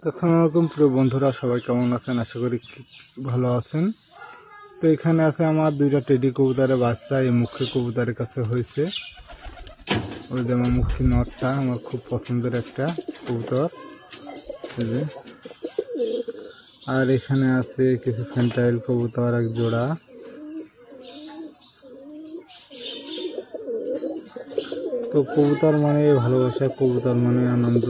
আসসালামু আলাইকুম প্রিয় বন্ধুরা, সবাই কেমন আছেন? আশা করি ভালো আছেন। তো এখানে আছে আমার দুইটা টেডি কবুতরের বাচ্চা। এই মুখী কবুতরের কাছে হয়েছে। ওই যে আমার মুখী নটটা আমার খুব পছন্দের একটা কবুতর। আর এখানে আছে কিছু ফ্যান্টাইল কবুতর এক জোড়া। তো কবুতর মানে ভালোবাসা, কবুতর মানে আনন্দ।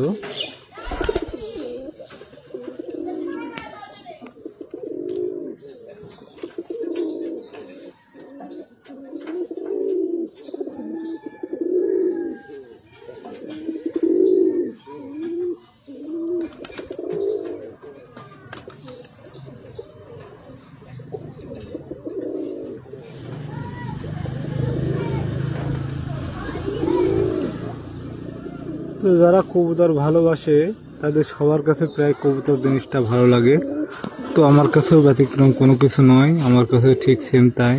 তো যারা কবুতর ভালোবাসে তাদের সবার কাছে প্রায় কবুতর জিনিসটা ভালো লাগে। তো আমার কাছেও ব্যতিক্রম কোনো কিছু নয়, আমার কাছে ঠিক সেম তাই।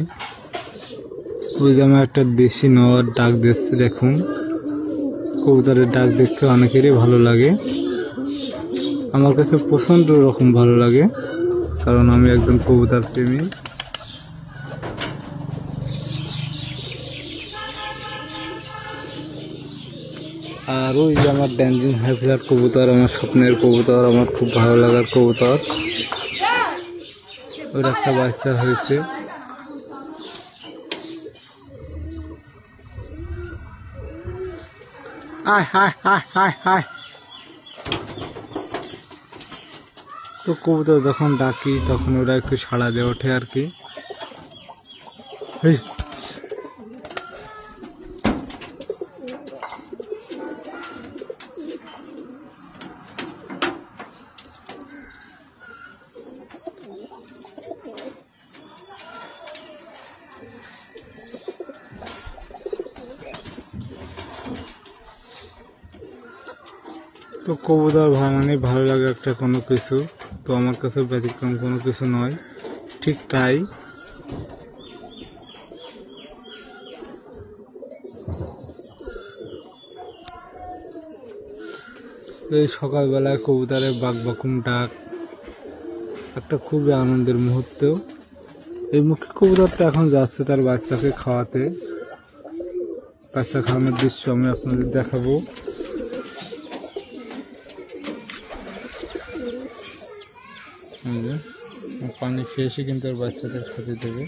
ওই যে আমার একটা দেশি নর ডাক দিচ্ছে, দেখুন। কবুতরের ডাক দেখতে অনেকেরই ভালো লাগে, আমার কাছে প্রচণ্ড রকম ভালো লাগে, কারণ আমি একজন কবুতর প্রেমী। আর ওই যে আমার ড্যান্সিং হাইফ্লার কবুতর, আমার স্বপ্নের কবুতর, আমার খুব ভালো লাগার কবুতর। ওর একটা বাচ্চা হয়েছে। আয় হায় হায় হায় হায়। তো কবুতর যখন ডাকি তখন ওরা একটু সাড়া দিয়ে ওঠে আর কি। তো কবুতর মানে ভালো লাগে একটা কোনো কিছু। তো আমার কাছে ব্যতিক্রম কোনো কিছু নয়, ঠিক তাই। এই সকালবেলায় কবুতরের বাকবাকুম ডাক একটা খুবই আনন্দের মুহূর্ত। এই মুখী কবুতরটা এখন যাচ্ছে তার বাচ্চাকে খাওয়াতে। বাচ্চা খাওয়ানোর দৃশ্য আমি আপনাদের দেখাবো। পানি খেয়ে এসে কিন্তু আর বাচ্চাদের খেতে দেবে।